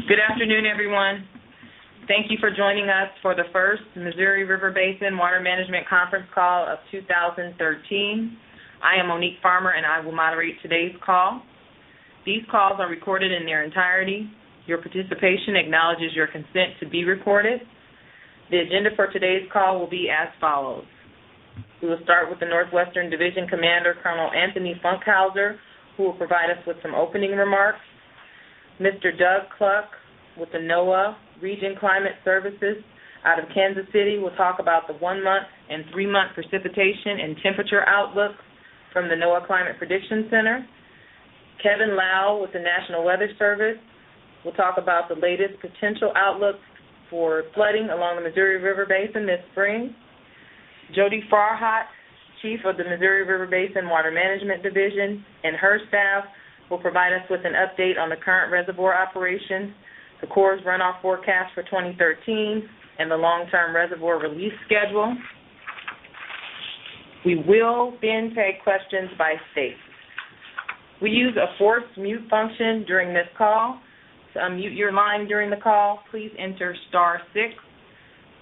Good afternoon, everyone. Thank you for joining us for the first Missouri River Basin Water Management Conference Call of 2013. I am Monique Farmer, and I will moderate today's call. These calls are recorded in their entirety. Your participation acknowledges your consent to be recorded. The agenda for today's call will be as follows. We will start with the Northwestern Division Commander, Colonel Anthony Funkhauser, who will provide us with some opening remarks. Mr. Doug Cluck with the NOAA Region Climate Services out of Kansas City will talk about the 1-month and 3-month precipitation and temperature outlook from the NOAA Climate Prediction Center. Kevin Lau with the National Weather Service will talk about the latest potential outlook for flooding along the Missouri River Basin this spring. Jody Farhat, Chief of the Missouri River Basin Water Management Division, and her staff will provide us with an update on the current reservoir operations, the Corps' runoff forecast for 2013, and the long-term reservoir release schedule. We will then take questions by state. We use a forced mute function during this call. To unmute your line during the call, please enter *6.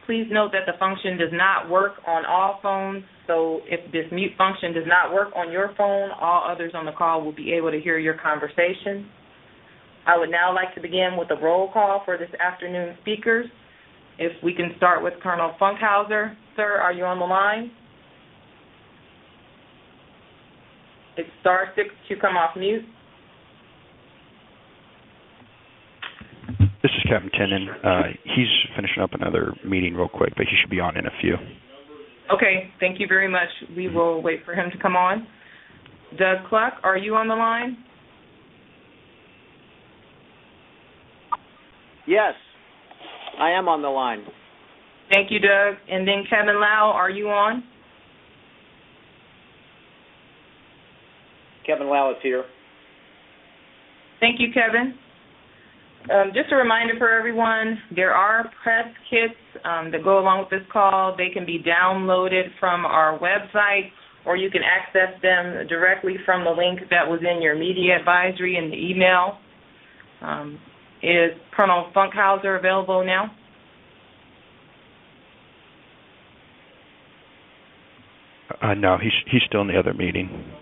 Please note that the function does not work on all phones, so if this mute function does not work on your phone, all others on the call will be able to hear your conversation. I would now like to begin with a roll call for this afternoon's speakers. If we can start with Colonel Funkhauser. Sir, are you on the line? It's *6 to come off mute. This is Captain Tenen. He's finishing up another meeting real quick, but he should be on in a few. Okay, thank you very much. We will wait for him to come on. Doug Cluck, are you on the line? Yes, I am on the line. Thank you, Doug. And then Kevin Lau, are you on? Kevin Lau is here. Thank you, Kevin. Just a reminder for everyone, there are press kits that go along with this call. They can be downloaded from our website, or you can access them directly from the link that was in your media advisory in the email. Is Colonel Funkhauser available now? No, he's still in the other meeting.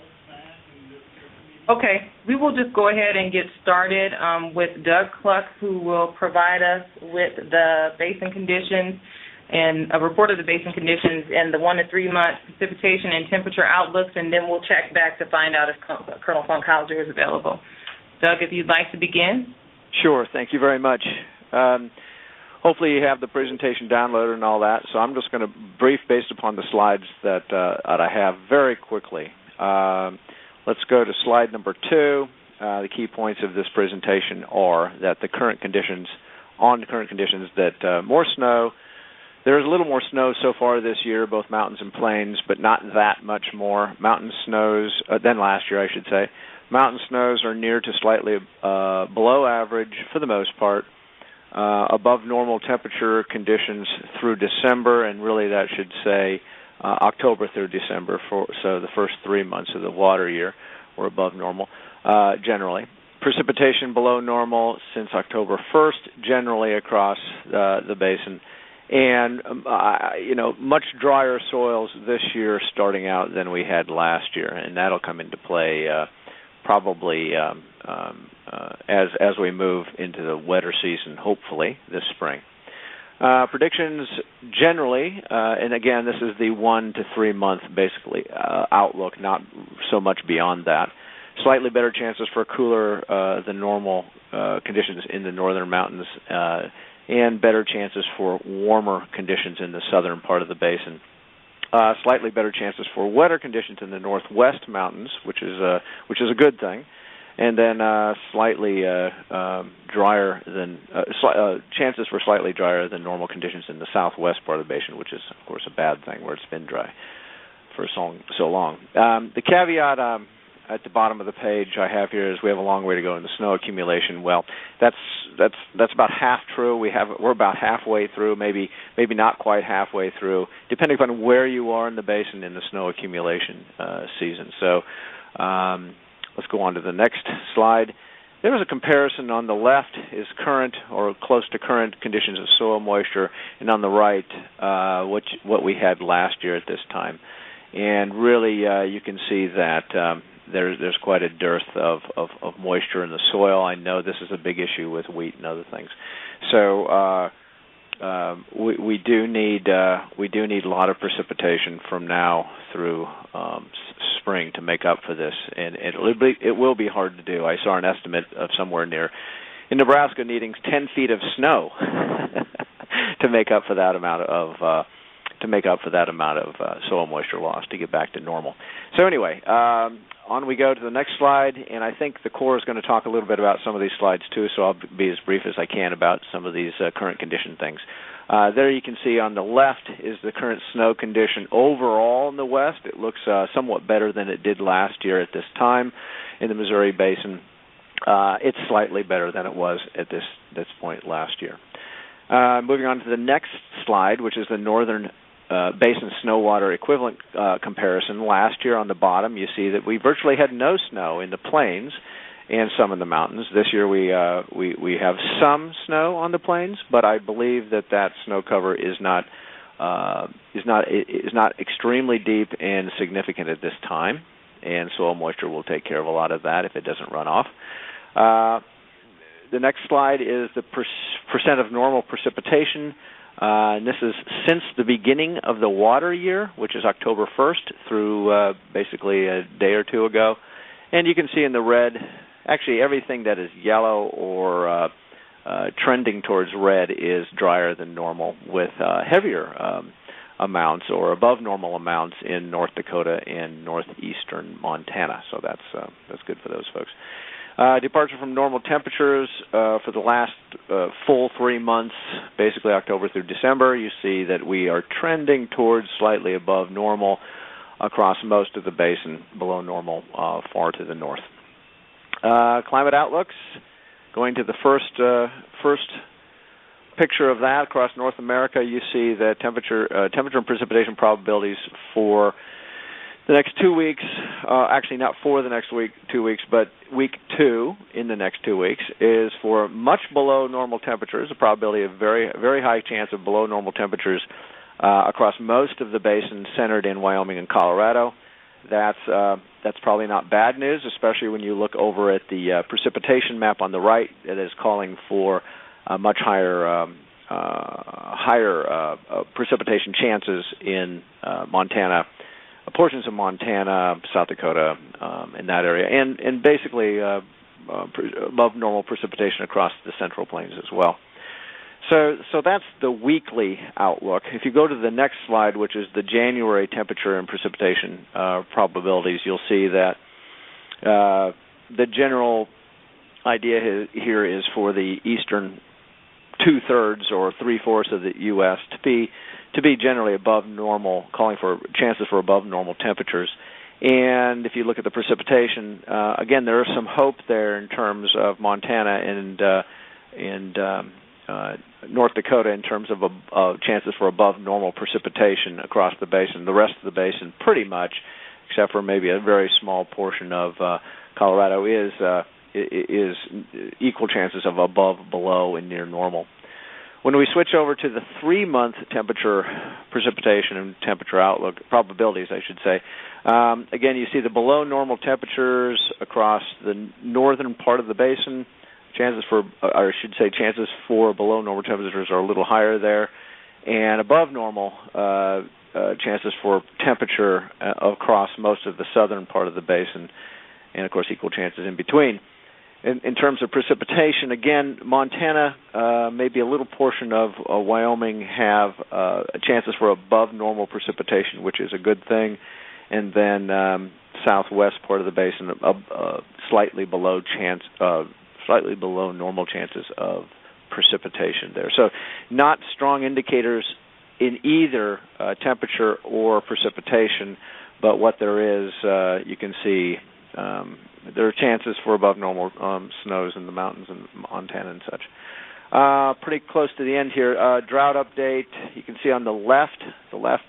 Okay, we will just go ahead and get started with Doug Cluck, who will provide us with the basin conditions and a report of the basin conditions and the 1 to 3 month precipitation and temperature outlooks, and then we'll check back to find out if Colonel Funkhauser is available. Doug, if you'd like to begin. Sure, thank you very much. Hopefully you have the presentation downloaded and all that, so I'm just going to brief based upon the slides that I have very quickly. Let's go to slide number 2. The key points of this presentation are that the current conditions, that more snow. There's a little more snow so far this year, both mountains and plains, but not that much more. Mountain snows than last year, I should say. Mountain snows are near to slightly below average for the most part, above normal temperature conditions through December, and really that should say October through December, so the first 3 months of the water year were above normal generally. Precipitation below normal since October 1st, generally across the basin, and much drier soils this year starting out than we had last year, and that'll come into play probably as we move into the wetter season, hopefully this spring. Predictions generally, and again, this is the 1 to 3 month basically outlook, not so much beyond that. Slightly better chances for cooler than normal conditions in the northern mountains, and better chances for warmer conditions in the southern part of the basin. Slightly better chances for wetter conditions in the northwest mountains, which is a good thing. And then slightly drier than chances for slightly drier than normal conditions in the southwest part of the basin, which is of course a bad thing where it's been dry for so long. The caveat at the bottom of the page I have here is we have a long way to go in the snow accumulation. Well, that's about half true. We're about halfway through, maybe not quite halfway through, depending upon where you are in the basin in the snow accumulation season. So. Let's go on to the next slide. there was a comparison. On the left is current or close to current conditions of soil moisture, and on the right, what we had last year at this time. And really, you can see that there's quite a dearth of moisture in the soil. I know this is a big issue with wheat and other things. So we do need a lot of precipitation from now through spring to make up for this, and it will be hard to do. I saw an estimate of somewhere near in Nebraska needing 10 feet of snow to make up for that amount of soil moisture loss to get back to normal. So anyway, on we go to the next slide, and I think the Corps is going to talk a little bit about some of these slides too, so I'll be as brief as I can about some of these current condition things. There you can see on the left is the current snow condition overall in the west. It looks somewhat better than it did last year at this time in the Missouri Basin. It's slightly better than it was at this point last year. Moving on to the next slide, which is the Northern Basin snow water equivalent comparison. Last year on the bottom, you see that we virtually had no snow in the plains and some in the mountains. This year we have some snow on the plains, but I believe that snow cover is not extremely deep and significant at this time, and soil moisture will take care of a lot of that if it doesn't run off. The next slide is the percent of normal precipitation. And this is since the beginning of the water year, which is October 1st through basically a day or two ago. And you can see in the red, actually everything that is yellow or trending towards red is drier than normal, with heavier amounts or above normal amounts in North Dakota and northeastern Montana. So that's good for those folks. Departure from normal temperatures for the last full 3 months, basically October through December. You see that we are trending towards slightly above normal across most of the basin, below normal far to the north. Climate outlooks, going to the first picture of that across North America, you see the temperature and precipitation probabilities for the next 2 weeks, actually not for the next 2 weeks, but week 2 in the next 2 weeks, is for much below normal temperatures, a probability of very, very high chance of below normal temperatures across most of the basin centered in Wyoming and Colorado. That's probably not bad news, especially when you look over at the precipitation map on the right. It is calling for much higher precipitation chances in Montana, portions of Montana, South Dakota, in that area, and basically above normal precipitation across the Central Plains as well. So that's the weekly outlook. If you go to the next slide, which is the January temperature and precipitation probabilities, you'll see that the general idea here is for the eastern 2/3 or 3/4 of the U.S. to be generally above normal, calling for chances for above normal temperatures. And if you look at the precipitation, again, there is some hope there in terms of Montana and North Dakota in terms of chances for above normal precipitation across the basin. The rest of the basin, pretty much, except for maybe a very small portion of Colorado, is equal chances of above, below, and near normal. When we switch over to the 3-month temperature, precipitation, and temperature outlook, probabilities, I should say, again, you see the below normal temperatures across the northern part of the basin. Chances for below normal temperatures are a little higher there, and above normal chances for temperature across most of the southern part of the basin, and of course equal chances in between. In terms of precipitation, again, Montana, maybe a little portion of Wyoming have chances for above normal precipitation, which is a good thing, and then southwest part of the basin, slightly below normal chances of precipitation there. So, not strong indicators in either temperature or precipitation, but what there is, you can see. There are chances for above normal snows in the mountains in Montana and such. Pretty close to the end here. Drought update. You can see on the left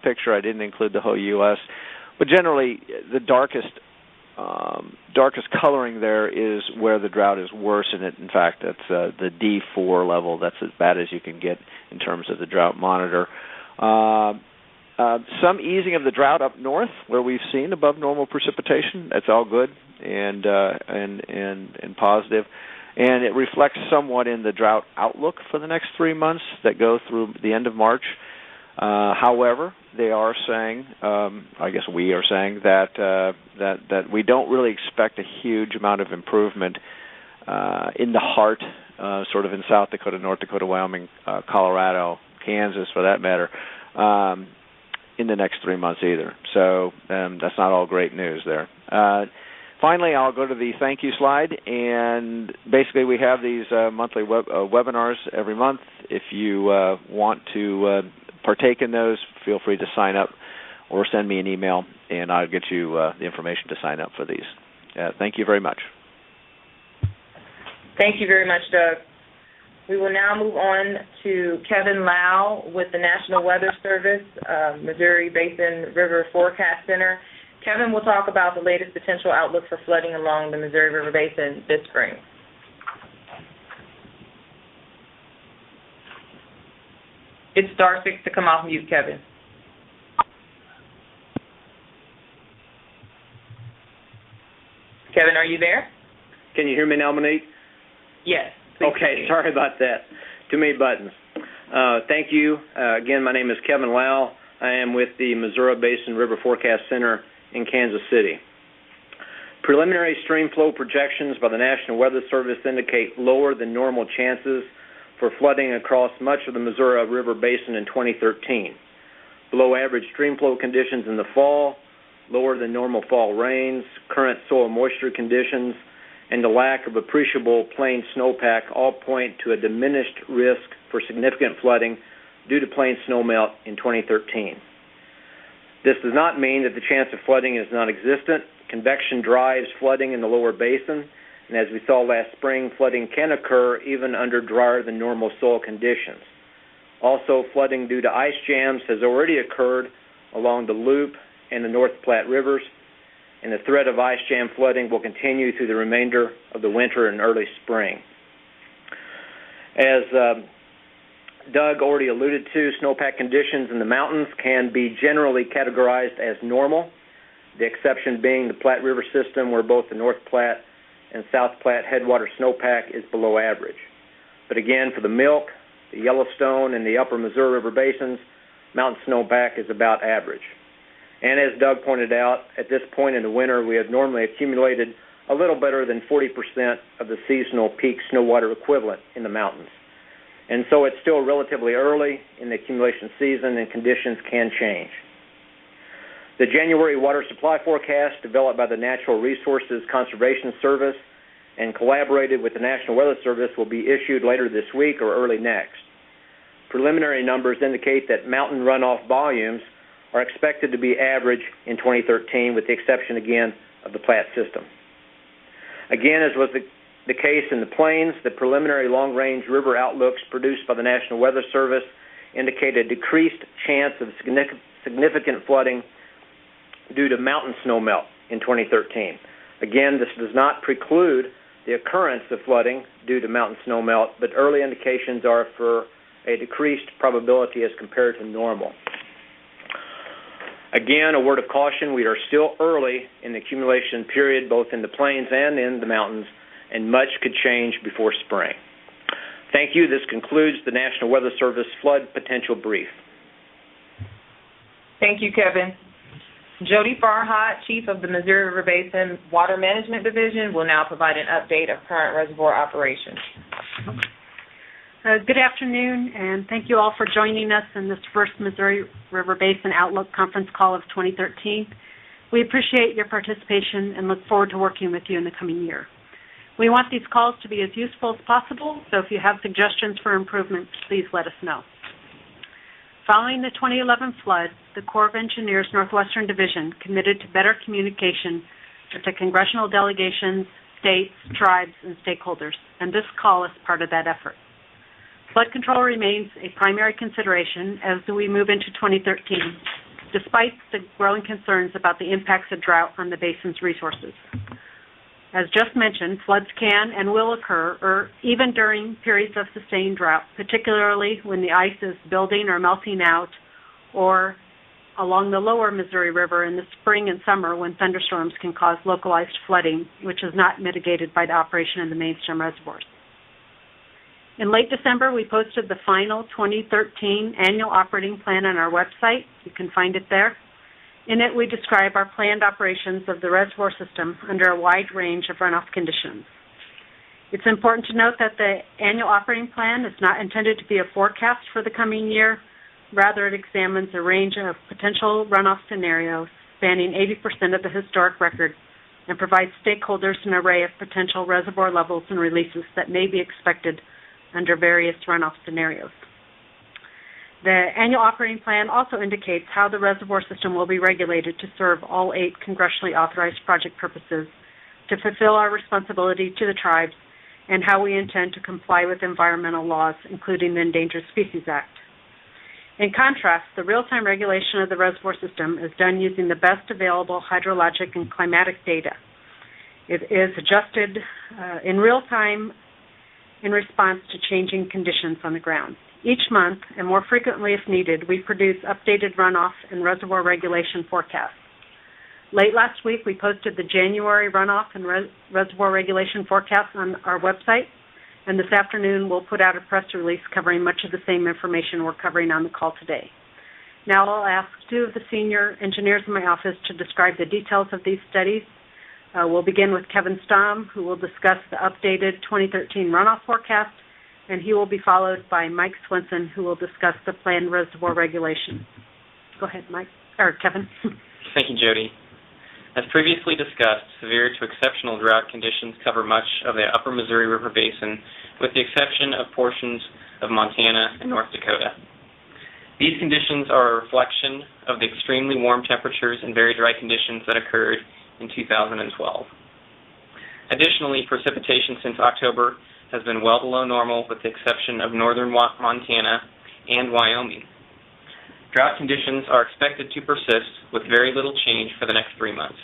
picture, I didn't include the whole U.S., but generally the darkest darkest coloring there is where the drought is worse, and in fact, that's the D4 level. That's as bad as you can get in terms of the drought monitor. Some easing of the drought up north, where we've seen above normal precipitation. That's all good and positive, and it reflects somewhat in the drought outlook for the next 3 months that go through the end of March. However, they are saying, I guess we are saying that we don't really expect a huge amount of improvement in the heart, sort of in South Dakota, North Dakota, Wyoming, Colorado, Kansas, for that matter, in the next 3 months either. So that's not all great news there. Finally, I'll go to the thank you slide, and basically we have these monthly webinars every month. If you want to partake in those, feel free to sign up or send me an email, and I'll get you the information to sign up for these. Thank you very much. Thank you very much, Doug. We will now move on to Kevin Lau with the National Weather Service, Missouri Basin River Forecast Center. Kevin will talk about the latest potential outlook for flooding along the Missouri River Basin this spring. It's star 6 to come off mute, Kevin. Kevin, are you there? Can you hear me now, Monique? Yes. Okay, sorry about that. Too many buttons. Thank you. Again, my name is Kevin Lau. I am with the Missouri Basin River Forecast Center in Kansas City. Preliminary stream flow projections by the National Weather Service indicate lower than normal chances for flooding across much of the Missouri River Basin in 2013. Below average stream flow conditions in the fall, lower than normal fall rains, current soil moisture conditions, and the lack of appreciable plain snowpack all point to a diminished risk for significant flooding due to plain snowmelt in 2013. This does not mean that the chance of flooding is non-existent. Convection drives flooding in the lower basin, and as we saw last spring, flooding can occur even under drier than normal soil conditions. Also, flooding due to ice jams has already occurred along the Loop and the North Platte rivers, and the threat of ice jam flooding will continue through the remainder of the winter and early spring. As Doug already alluded to, snowpack conditions in the mountains can be generally categorized as normal, the exception being the Platte River system, where both the North Platte and South Platte headwater snowpack is below average. But again, for the Milk, the Yellowstone, and the upper Missouri River basins, mountain snowpack is about average. And as Doug pointed out, at this point in the winter, we have normally accumulated a little better than 40% of the seasonal peak snow water equivalent in the mountains. And so it's still relatively early in the accumulation season, and conditions can change. The January water supply forecast, developed by the Natural Resources Conservation Service and collaborated with the National Weather Service, will be issued later this week or early next. Preliminary numbers indicate that mountain runoff volumes are expected to be average in 2013, with the exception, again, of the Platte system. Again, as was the case in the plains, the preliminary long-range river outlooks produced by the National Weather Service indicate a decreased chance of significant flooding due to mountain snowmelt in 2013. Again, this does not preclude the occurrence of flooding due to mountain snowmelt, but early indications are for a decreased probability as compared to normal. Again, a word of caution, we are still early in the accumulation period, both in the plains and in the mountains, and much could change before spring. Thank you. This concludes the National Weather Service Flood Potential Brief. Thank you, Kevin. Jody Farhat, Chief of the Missouri River Basin Water Management Division, will now provide an update of current reservoir operations. Good afternoon, and thank you all for joining us in this first Missouri River Basin Outlook conference call of 2013. We appreciate your participation and look forward to working with you in the coming year. We want these calls to be as useful as possible, so if you have suggestions for improvements, please let us know. Following the 2011 flood, the Corps of Engineers Northwestern Division committed to better communication with the congressional delegations, states, tribes, and stakeholders, and this call is part of that effort. Flood control remains a primary consideration as we move into 2013, despite the growing concerns about the impacts of drought on the basin's resources. As just mentioned, floods can and will occur even during periods of sustained drought, particularly when the ice is building or melting out, or along the lower Missouri River in the spring and summer when thunderstorms can cause localized flooding, which is not mitigated by the operation of the mainstem reservoirs. In late December, we posted the final 2013 annual operating plan on our website. You can find it there. In it, we describe our planned operations of the reservoir system under a wide range of runoff conditions. It's important to note that the annual operating plan is not intended to be a forecast for the coming year. Rather, it examines a range of potential runoff scenarios spanning 80% of the historic record and provides stakeholders an array of potential reservoir levels and releases that may be expected under various runoff scenarios. The annual operating plan also indicates how the reservoir system will be regulated to serve all 8 congressionally authorized project purposes, to fulfill our responsibility to the tribes, and how we intend to comply with environmental laws, including the Endangered Species Act. In contrast, the real-time regulation of the reservoir system is done using the best available hydrologic and climatic data. It is adjusted in real time in response to changing conditions on the ground. Each month, and more frequently if needed, we produce updated runoff and reservoir regulation forecasts. Late last week, we posted the January runoff and reservoir regulation forecast on our website, and this afternoon we'll put out a press release covering much of the same information we're covering on the call today. Now I'll ask 2 of the senior engineers in my office to describe the details of these studies. We'll begin with Kevin Stamm, who will discuss the updated 2013 runoff forecast, and he will be followed by Mike Swenson, who will discuss the planned reservoir regulation. Go ahead, Kevin. Thank you, Jody. As previously discussed, severe to exceptional drought conditions cover much of the upper Missouri River Basin, with the exception of portions of Montana and North Dakota. These conditions are a reflection of the extremely warm temperatures and very dry conditions that occurred in 2012. Additionally, precipitation since October has been well below normal, with the exception of northern Montana and Wyoming. Drought conditions are expected to persist with very little change for the next 3 months.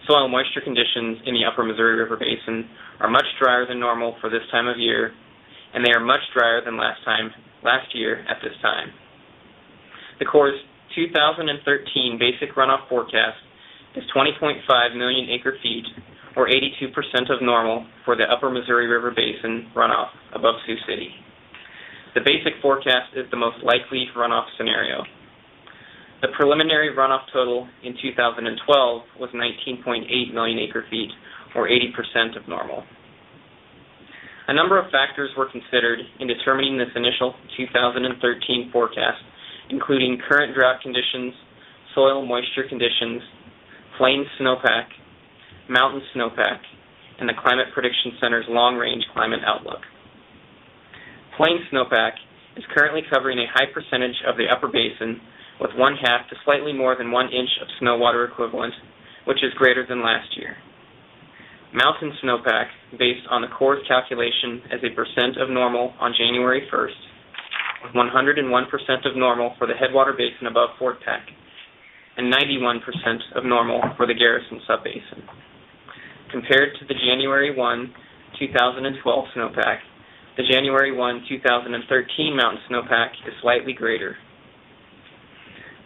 Soil moisture conditions in the upper Missouri River Basin are much drier than normal for this time of year, and they are much drier than last year at this time. The Corps' 2013 basic runoff forecast is 20.5 million acre-feet, or 82% of normal for the upper Missouri River Basin runoff above Sioux City. The basic forecast is the most likely runoff scenario. The preliminary runoff total in 2012 was 19.8 million acre-feet, or 80% of normal. A number of factors were considered in determining this initial 2013 forecast, including current drought conditions, soil moisture conditions, plain snowpack, mountain snowpack, and the Climate Prediction Center's long-range climate outlook. Plain snowpack is currently covering a high percentage of the upper basin, with 1/2 to slightly more than 1 inch of snow water equivalent, which is greater than last year. Mountain snowpack, based on the Corps' calculation as a percent of normal on January 1st, was 101% of normal for the headwater basin above Fort Peck, and 91% of normal for the Garrison subbasin. Compared to the January 1, 2012 snowpack, the January 1, 2013 mountain snowpack is slightly greater.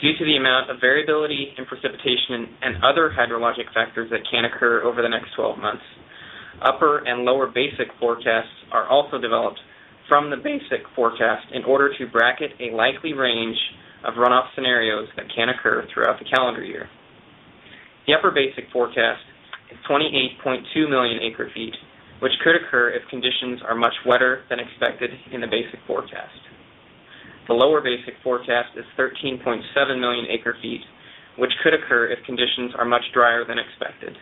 Due to the amount of variability in precipitation and other hydrologic factors that can occur over the next 12 months, upper and lower basic forecasts are also developed from the basic forecast in order to bracket a likely range of runoff scenarios that can occur throughout the calendar year. The upper basic forecast is 28.2 million acre-feet, which could occur if conditions are much wetter than expected in the basic forecast. The lower basic forecast is 13.7 million acre-feet, which could occur if conditions are much drier than expected.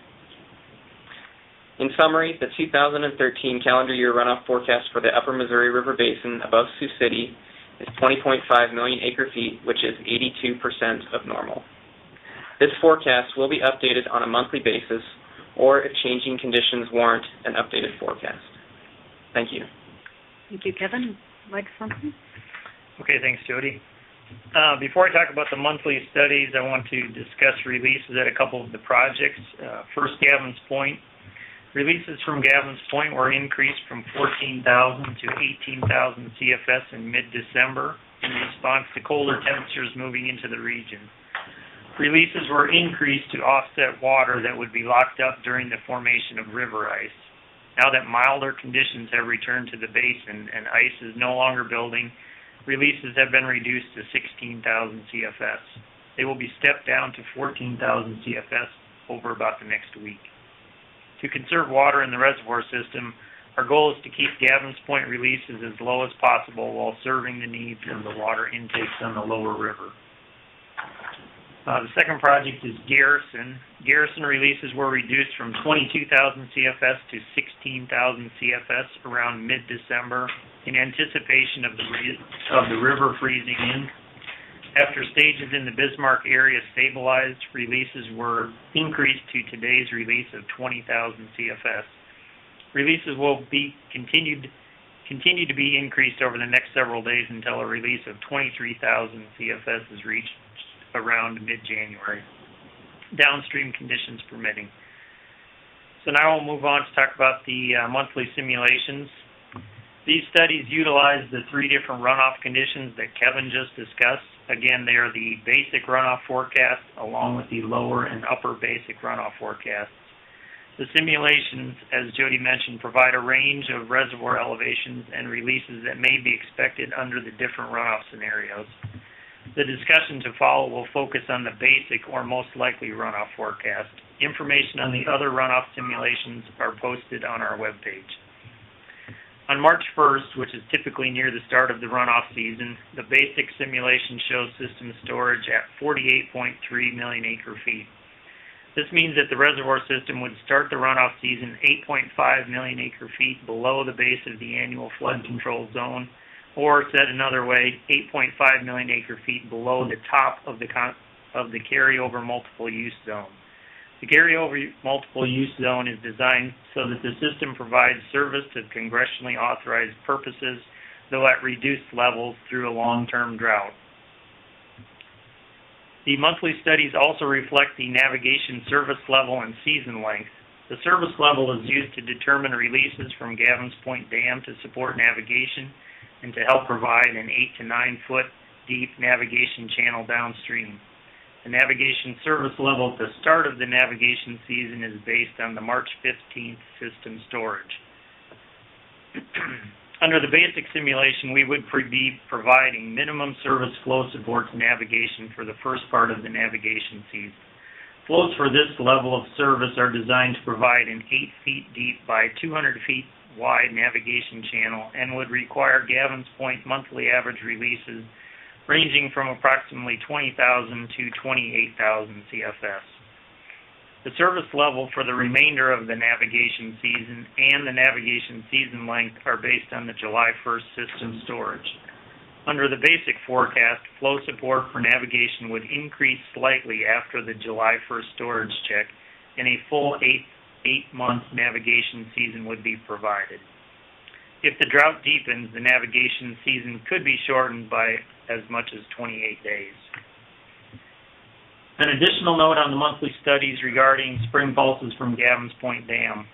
In summary, the 2013 calendar year runoff forecast for the upper Missouri River Basin above Sioux City is 20.5 million acre-feet, which is 82% of normal. This forecast will be updated on a monthly basis, or if changing conditions warrant an updated forecast. Thank you. Thank you, Kevin. Mike Swenson? Okay, thanks, Jody. Before I talk about the monthly studies, I want to discuss releases at a couple of the projects. First, Gavin's Point. Releases from Gavin's Point were increased from 14,000 to 18,000 CFS in mid-December in response to colder temperatures moving into the region. Releases were increased to offset water that would be locked up during the formation of river ice. Now that milder conditions have returned to the basin and ice is no longer building, releases have been reduced to 16,000 CFS. They will be stepped down to 14,000 CFS over about the next week. To conserve water in the reservoir system, our goal is to keep Gavin's Point releases as low as possible while serving the needs of the water intakes on the lower river. The second project is Garrison. Garrison releases were reduced from 22,000 CFS to 16,000 CFS around mid-December in anticipation of the river freezing in. After stages in the Bismarck area stabilized, releases were increased to today's release of 20,000 CFS. Releases will continue to be increased over the next several days until a release of 23,000 CFS is reached around mid-January, downstream conditions permitting. So now we'll move on to talk about the monthly simulations. These studies utilize the three different runoff conditions that Kevin just discussed. Again, they are the basic runoff forecast along with the lower and upper basic runoff forecasts. The simulations, as Jody mentioned, provide a range of reservoir elevations and releases that may be expected under the different runoff scenarios. The discussion to follow will focus on the basic or most likely runoff forecast. Information on the other runoff simulations are posted on our webpage. On March 1st, which is typically near the start of the runoff season, the basic simulation shows system storage at 48.3 million acre-feet. This means that the reservoir system would start the runoff season 8.5 million acre-feet below the base of the annual flood control zone, or said another way, 8.5 million acre-feet below the top of the carryover multiple use zone. The carryover multiple use zone is designed so that the system provides service to congressionally authorized purposes, though at reduced levels through a long-term drought. The monthly studies also reflect the navigation service level and season length. The service level is used to determine releases from Gavin's Point Dam to support navigation and to help provide an 8 to 9 foot deep navigation channel downstream. The navigation service level at the start of the navigation season is based on the March 15th system storage. Under the basic simulation, we would be providing minimum service flow support to navigation for the first part of the navigation season. Flows for this level of service are designed to provide an 8 feet deep by 200 feet wide navigation channel and would require Gavin's Point monthly average releases ranging from approximately 20,000 to 28,000 CFS. The service level for the remainder of the navigation season and the navigation season length are based on the July 1st system storage. Under the basic forecast, flow support for navigation would increase slightly after the July 1st storage check, and a full eight-month navigation season would be provided. If the drought deepens, the navigation season could be shortened by as much as 28 days. An additional note on the monthly studies regarding spring pulses from Gavin's Point Dam.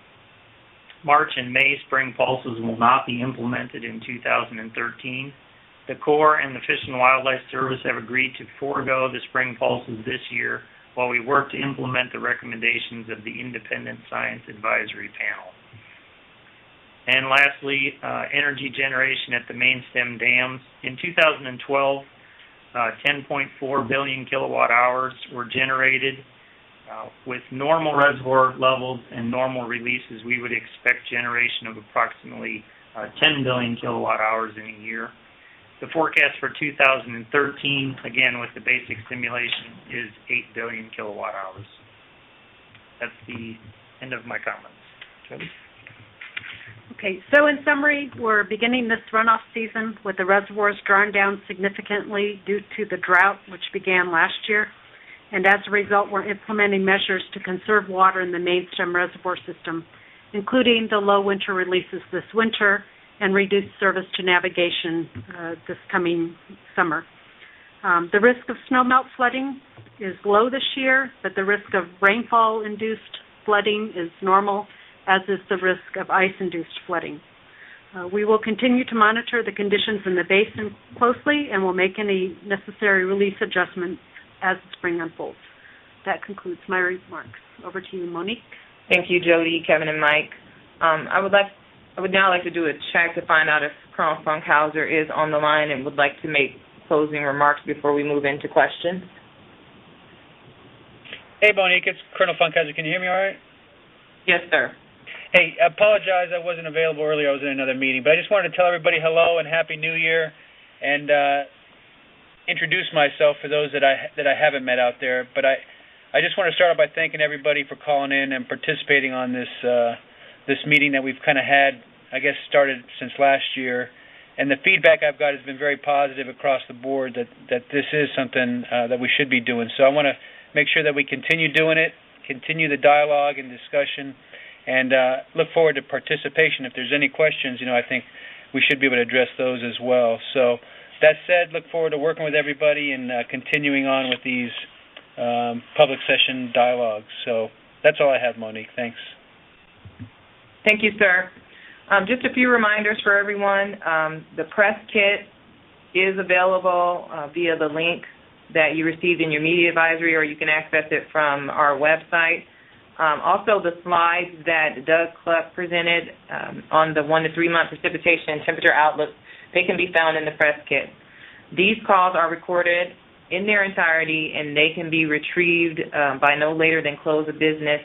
March and May spring pulses will not be implemented in 2013. The Corps and the Fish and Wildlife Service have agreed to forego the spring pulses this year while we work to implement the recommendations of the Independent Science Advisory Panel. And lastly, energy generation at the main stem dams. In 2012, 10.4 billion kilowatt hours were generated. With normal reservoir levels and normal releases, we would expect generation of approximately 10 billion kilowatt hours in a year. The forecast for 2013, again with the basic simulation, is 8 billion kilowatt hours. That's the end of my comments. Jody? Okay, so in summary, we're beginning this runoff season with the reservoirs drawn down significantly due to the drought which began last year. And as a result, we're implementing measures to conserve water in the main stem reservoir system, including the low winter releases this winter and reduced service to navigation this coming summer. The risk of snowmelt flooding is low this year, but the risk of rainfall-induced flooding is normal, as is the risk of ice-induced flooding. We will continue to monitor the conditions in the basin closely and will make any necessary release adjustments as the spring unfolds. That concludes my remarks. Over to you, Monique. Thank you, Jody, Kevin, and Mike. I would now like to do a check to find out if Colonel Funkhauser is on the line and would like to make closing remarks before we move into questions. Hey, Monique, it's Colonel Funkhauser. Can you hear me all right? Yes, sir. Hey, I apologize I wasn't available earlier. I was in another meeting. But I just wanted to tell everybody hello and Happy New Year and introduce myself for those that I haven't met out there. But I just want to start off by thanking everybody for calling in and participating on this meeting that we've kind of had, I guess, started since last year. And the feedback I've got has been very positive across the board that this is something that we should be doing. So I want to make sure that we continue doing it, continue the dialogue and discussion, and look forward to participation. If there's any questions, I think we should be able to address those as well. So that said, look forward to working with everybody and continuing on with these public session dialogues. So that's all I have, Monique. Thanks. Thank you, sir. Just a few reminders for everyone. The press kit is available via the link that you received in your media advisory, or you can access it from our website. Also, the slides that Doug Cluck presented on the 1 to 3 month precipitation and temperature outlook, they can be found in the press kit. These calls are recorded in their entirety, and they can be retrieved by no later than close of business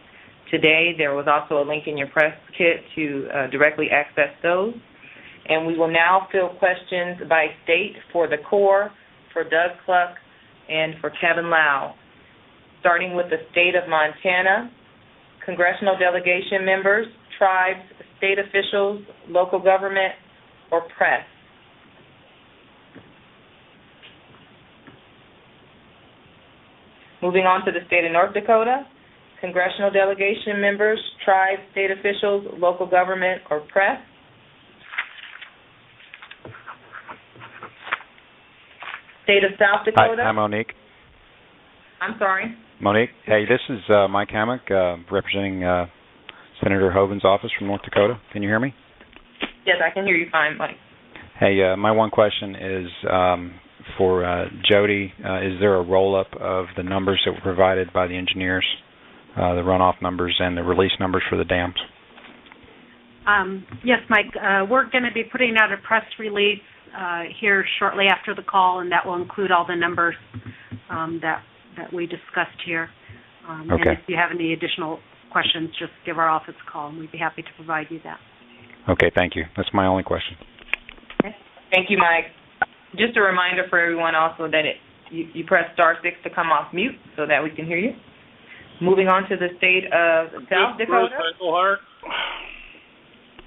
today. There was also a link in your press kit to directly access those. And we will now field questions by state for the Corps, for Doug Cluck, and for Kevin Lau. Starting with the state of Montana, Congressional delegation members, tribes, state officials, local government, or press. Moving on to the state of North Dakota, Congressional delegation members, tribes, state officials, local government, or press. State of South Dakota. Hi, Monique. I'm sorry. Monique, hey, this is Mike Hammock, representing Senator Hovind's office from North Dakota. Can you hear me? Yes, I can hear you fine, Mike. Hey, my one question is for Jody. Is there a roll-up of the numbers that were provided by the engineers, the runoff numbers and the release numbers for the dams? Yes, Mike. We're going to be putting out a press release here shortly after the call, and that will include all the numbers that we discussed here. Okay. And if you have any additional questions, just give our office a call, and we'd be happy to provide you that. Okay, thank you. That's my only question. Okay. Thank you, Mike. Just a reminder for everyone also that you press star 6 to come off mute so that we can hear you. Moving on to the state of South Dakota. Bruce Engelhardt.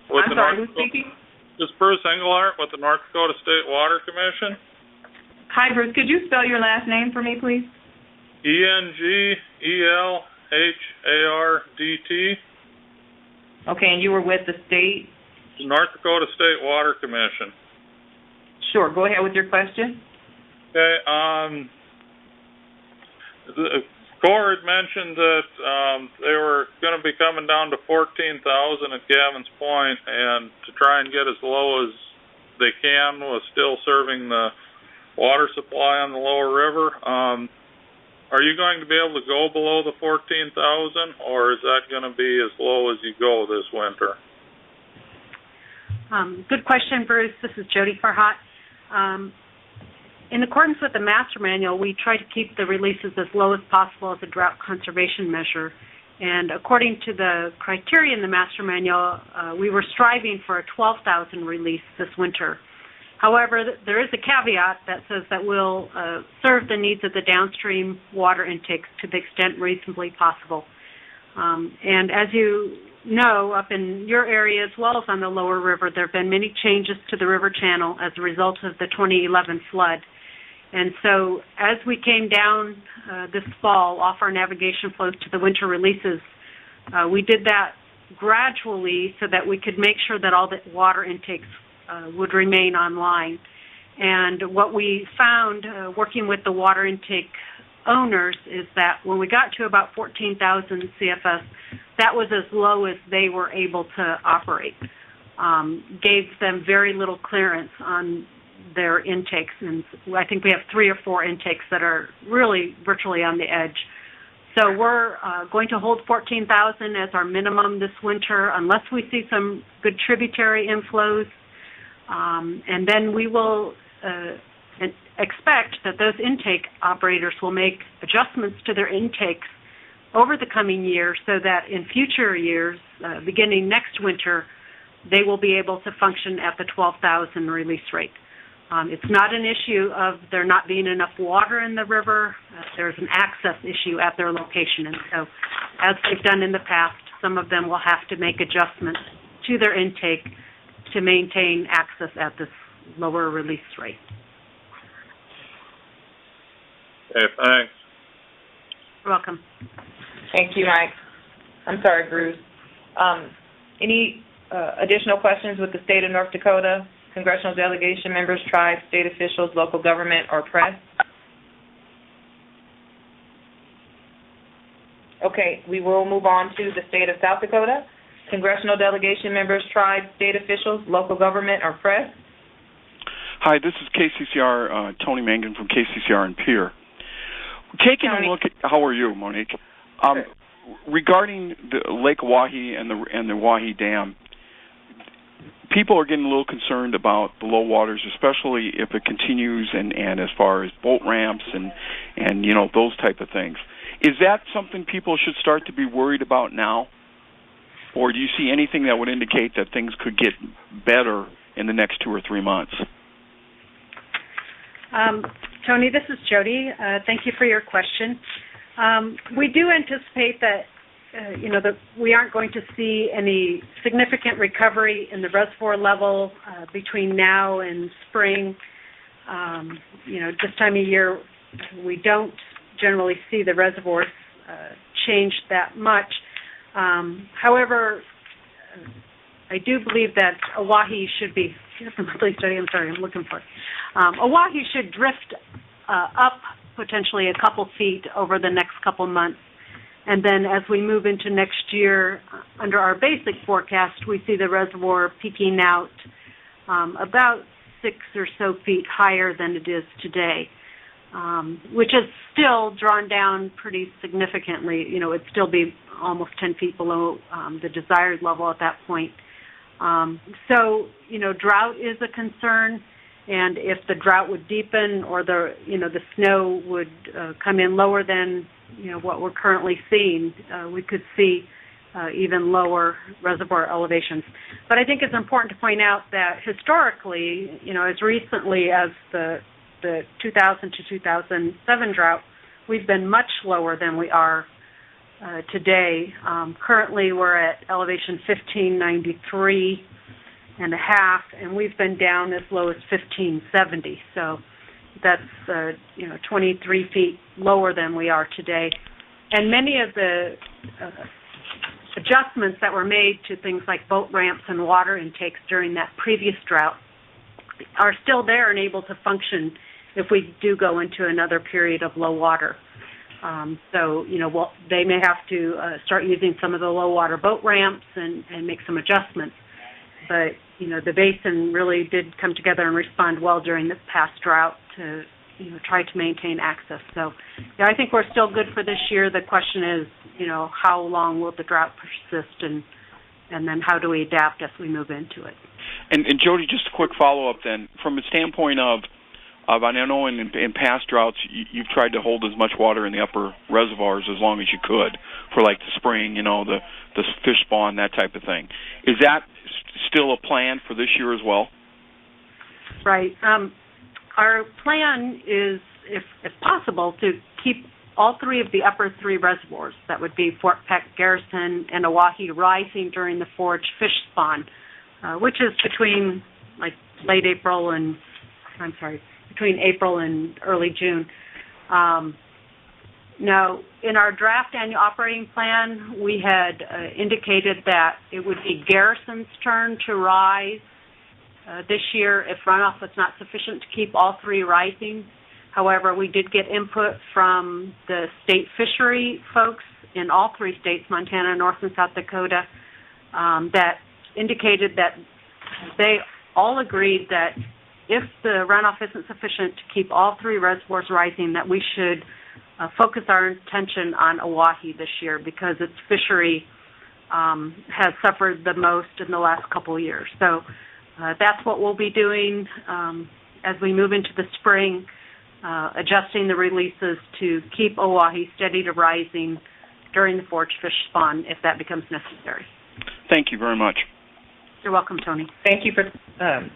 I'm sorry, who's speaking? This is Bruce Engelhardt with the North Dakota State Water Commission. Hi, Bruce. Could you spell your last name for me, please? Engelhardt. Okay, and you were with the state? The North Dakota State Water Commission. Sure. Go ahead with your question. Okay. The Corps had mentioned that they were going to be coming down to 14,000 at Gavin's Point, and to try and get as low as they can was still serving the water supply on the lower river. Are you going to be able to go below the 14,000, or is that going to be as low as you go this winter? Good question, Bruce. This is Jody Farhat. In accordance with the master manual, we try to keep the releases as low as possible as a drought conservation measure. And according to the criteria in the master manual, we were striving for a 12,000 release this winter. However, there is a caveat that says that we'll serve the needs of the downstream water intakes to the extent reasonably possible. And as you know, up in your area as well as on the lower river, there have been many changes to the river channel as a result of the 2011 flood. And so as we came down this fall off our navigation flows to the winter releases, we did that gradually so that we could make sure that all the water intakes would remain online. And what we found working with the water intake owners is that when we got to about 14,000 CFS, that was as low as they were able to operate. Gave them very little clearance on their intakes, and I think we have 3 or 4 intakes that are really virtually on the edge. So we're going to hold 14,000 as our minimum this winter unless we see some good tributary inflows, and then we will expect that those intake operators will make adjustments to their intakes over the coming year so that in future years, beginning next winter, they will be able to function at the 12,000 release rate. It's not an issue of there not being enough water in the river. There's an access issue at their location. And so, as they've done in the past, some of them will have to make adjustments to their intake to maintain access at this lower release rate. Okay, thanks. You're welcome. Thank you, Mike. I'm sorry, Bruce. Any additional questions with the state of North Dakota? Congressional delegation members, tribes, state officials, local government, or press? Okay, we will move on to the state of South Dakota. Congressional delegation members, tribes, state officials, local government, or press? Hi, this is KCCR, Tony Mangan from KCCR in Pierre. Taking a look at, how are you, Monique? Regarding the Lake Oahe and the Oahe Dam, people are getting a little concerned about the low waters, especially if it continues and as far as boat ramps and you know, those type of things. Is that something people should start to be worried about now? Or do you see anything that would indicate that things could get better in the next 2 or 3 months? Tony, this is Jody. Thank you for your question. We do anticipate that that we aren't going to see any significant recovery in the reservoir level between now and spring. This time of year, we don't generally see the reservoirs change that much. However, I do believe that Oahe should be, here's the monthly study, I'm sorry, I'm looking for it. Oahe should drift up potentially a couple feet over the next couple months. And then as we move into next year, under our basic forecast, we see the reservoir peaking out about 6 or so feet higher than it is today, which is still drawn down pretty significantly. It'd still be almost 10 feet below the desired level at that point. So, drought is a concern, and if the drought would deepen or the snow would come in lower than what we're currently seeing, we could see even lower reservoir elevations. But I think it's important to point out that historically, as recently as the 2000 to 2007 drought, we've been much lower than we are today. Currently, we're at elevation 1593 and a half, and we've been down as low as 1570. So that's 23 feet lower than we are today. And many of the adjustments that were made to things like boat ramps and water intakes during that previous drought are still there and able to function if we do go into another period of low water. So they may have to start using some of the low water boat ramps and make some adjustments. But, the basin really did come together and respond well during this past drought to, try to maintain access. So, I think we're still good for this year. The question is, how long will the drought persist and then how do we adapt as we move into it? And Jody, just a quick follow-up then. From a standpoint of I know in past droughts you've tried to hold as much water in the upper reservoirs as long as you could for like the spring, the fish spawn, that type of thing. Is that still a plan for this year as well? Right. Our plan is, if possible, to keep all 3 of the upper 3 reservoirs. That would be Fort Peck, Garrison, and Oahe rising during the forage fish spawn, which is between between April and early June. Now, in our draft annual operating plan, we had indicated that it would be Garrison's turn to rise this year if runoff was not sufficient to keep all three rising. However, we did get input from the state fishery folks in all three states, Montana, North and South Dakota, that indicated that they all agreed that if the runoff isn't sufficient to keep all three reservoirs rising, that we should focus our attention on Oahe this year because its fishery has suffered the most in the last couple of years. So that's what we'll be doing as we move into the spring, adjusting the releases to keep Oahe steady to rising during the forage fish spawn if that becomes necessary. Thank you very much. You're welcome, Tony. Thank you for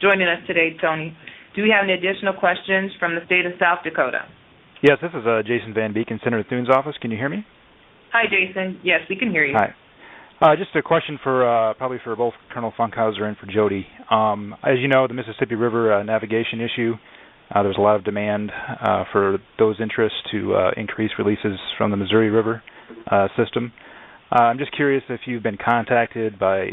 joining us today, Tony. Do we have any additional questions from the state of South Dakota? Yes, this is Jason Van Beek in Senator Thune's office. Can you hear me? Hi, Jason. Yes, we can hear you. Hi. Just a question for probably for both Colonel Funkhauser and for Jody. As you know, the Mississippi River navigation issue, there's a lot of demand for those interests to increase releases from the Missouri River system. I'm just curious if you've been contacted by,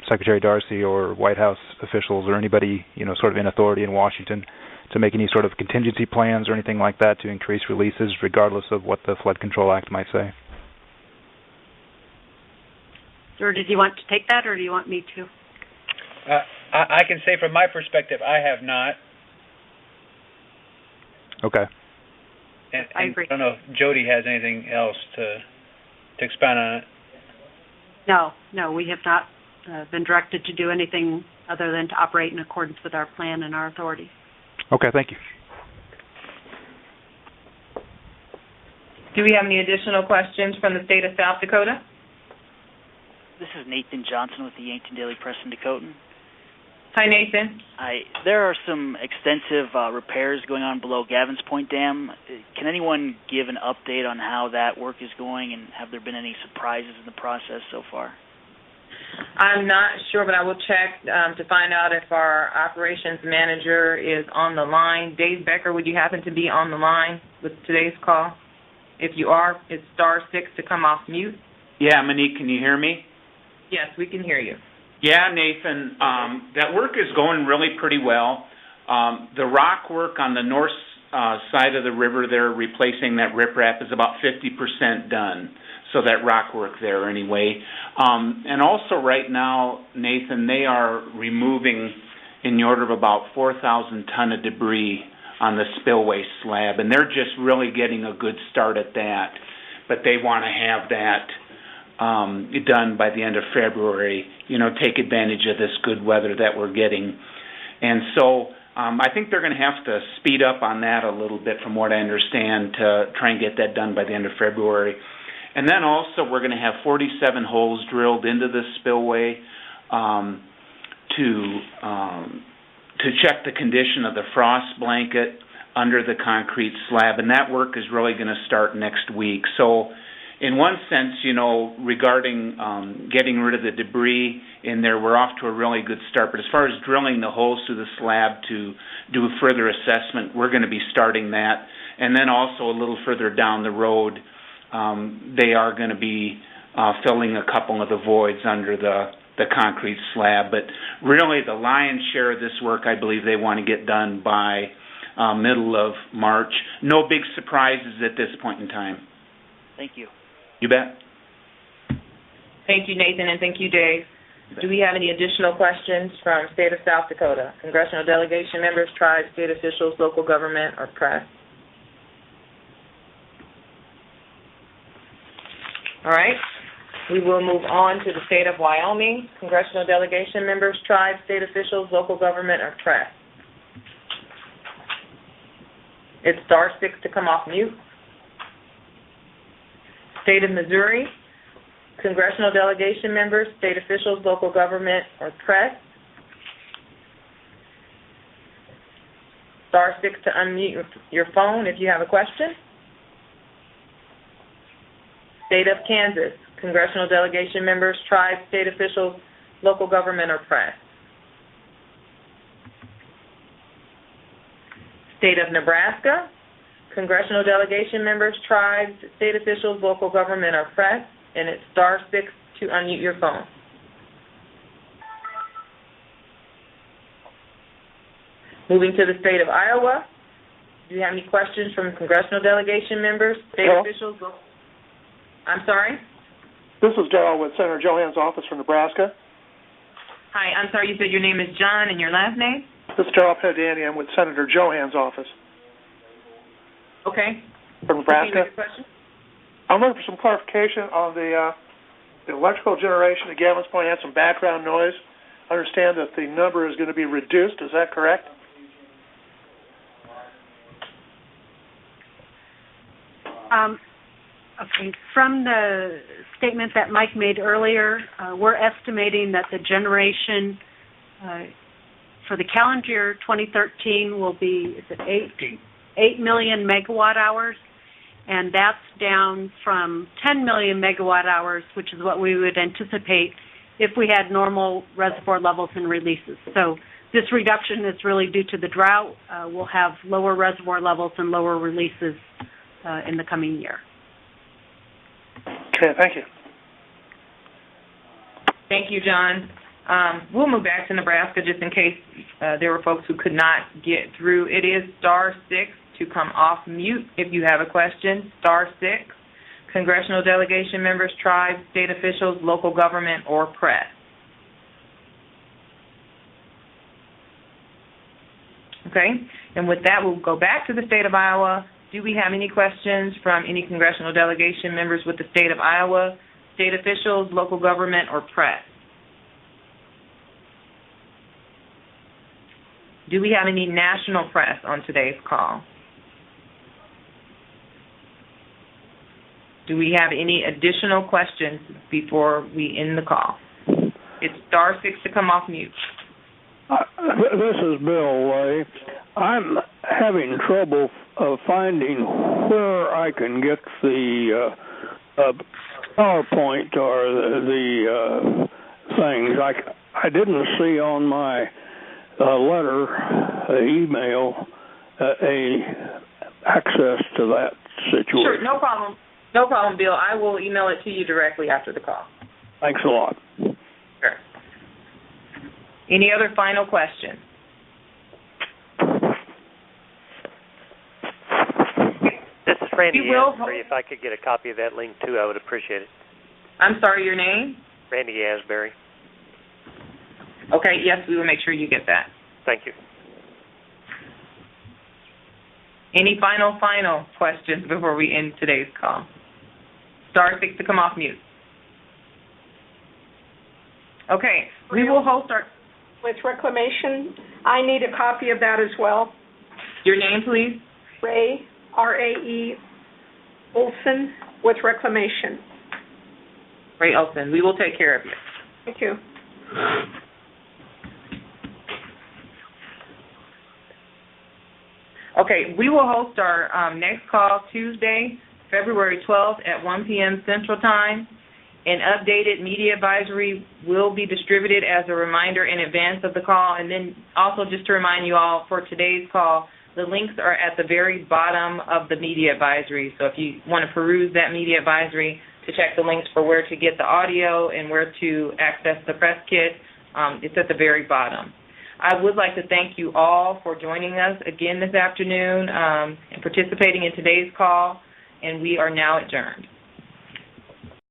Secretary Darcy or White House officials or anybody, sort of in authority in Washington to make any sort of contingency plans or anything like that to increase releases regardless of what the Flood Control Act might say. Or did you want to take that or do you want me to? I can say from my perspective, I have not. Okay. And I agree. I don't know if Jody has anything else to expound on it. No, we have not been directed to do anything other than to operate in accordance with our plan and our authority. Okay, thank you. Do we have any additional questions from the state of South Dakota? This is Nathan Johnson with the Yankton Daily Press in Dakotan. Hi, Nathan. Hi. There are some extensive repairs going on below Gavins Point Dam. Can anyone give an update on how that work is going, and have there been any surprises in the process so far? I'm not sure, but I will check to find out if our operations manager is on the line. Dave Becker, would you happen to be on the line with today's call? If you are, it's *6 to come off mute. Yeah, Monique, can you hear me? Yes, we can hear you. Yeah, Nathan, that work is going really pretty well. The rock work on the north side of the river there, replacing that riprap, is about 50% done. So that rock work there anyway. And also right now, Nathan, they are removing in the order of about 4,000 ton of debris on the spillway slab, and they're just really getting a good start at that. But they want to have that done by the end of February, take advantage of this good weather that we're getting. And so I think they're going to have to speed up on that a little bit from what I understand to try and get that done by the end of February. And then also we're going to have 47 holes drilled into the spillway to check the condition of the frost blanket under the concrete slab, and that work is really going to start next week. So in one sense, regarding getting rid of the debris in there, we're off to a really good start. But as far as drilling the holes through the slab to do a further assessment, we're going to be starting that. And then also a little further down the road, they are going to be filling a couple of the voids under the concrete slab. But really the lion's share of this work, I believe they want to get done by middle of March. No big surprises at this point in time. Thank you. You bet. Thank you, Nathan, and thank you, Dave. Do we have any additional questions from state of South Dakota? Congressional delegation members, tribes, state officials, local government, or press? All right. We will move on to the state of Wyoming. Congressional delegation members, tribes, state officials, local government, or press? It's *6 to come off mute. State of Missouri, congressional delegation members, state officials, local government, or press. *6 to unmute your phone if you have a question. State of Kansas, congressional delegation members, tribes, state officials, local government, or press. State of Nebraska, congressional delegation members, tribes, state officials, local government, or press, and it's *6 to unmute your phone. Moving to the state of Iowa, do you have any questions from congressional delegation members, state officials? I'm sorry? This is Darrell with Senator Johan's office from Nebraska. Hi, I'm sorry, you said your name is John and your last name? This is Darrell Pedani. I'm with Senator Johan's office Okay. from Nebraska. Question? I'm looking for some clarification on the electrical generation at Gavin's Point. Had some background noise. I understand that the number is going to be reduced. Is that correct? Okay. From the statement that Mike made earlier, we're estimating that the generation for the calendar year 2013 will be, is it 8 million megawatt hours, and that's down from 10 million megawatt hours, which is what we would anticipate if we had normal reservoir levels and releases. So this reduction is really due to the drought. We'll have lower reservoir levels and lower releases in the coming year. Okay, thank you. Thank you, John. We'll move back to Nebraska just in case there were folks who could not get through. It is *6 to come off mute if you have a question, *6. Congressional delegation members, tribes, state officials, local government, or press. Okay, and with that, we'll go back to the state of Iowa. Do we have any questions from any congressional delegation members with the state of Iowa, state officials, local government, or press? Do we have any national press on today's call? Do we have any additional questions before we end the call? It's *6 to come off mute. This is Bill Lay. I'm having trouble finding where I can get the PowerPoint or the things. I didn't see on my letter, email, access to that situation. Sure, no problem. No problem, Bill. I will email it to you directly after the call. Thanks a lot. Sure. Any other final questions? This is Randy Asbury. If I could get a copy of that link, too, I would appreciate it. I'm sorry, your name? Randy Asbury. Okay, yes, we will make sure you get that. Thank you. Any final questions before we end today's call? *6 to come off mute. Okay, we will host our... With reclamation, I need a copy of that as well. Your name, please? Ray, R-A-E, Olson, with reclamation. Ray Olson. We will take care of you. Thank you. Okay, we will host our next call Tuesday, February 12th at 1 p.m. Central Time. An updated media advisory will be distributed as a reminder in advance of the call. And then also just to remind you all, for today's call, the links are at the very bottom of the media advisory. So if you want to peruse that media advisory to check the links for where to get the audio and where to access the press kit, it's at the very bottom. I would like to thank you all for joining us again this afternoon and participating in today's call, and we are now adjourned.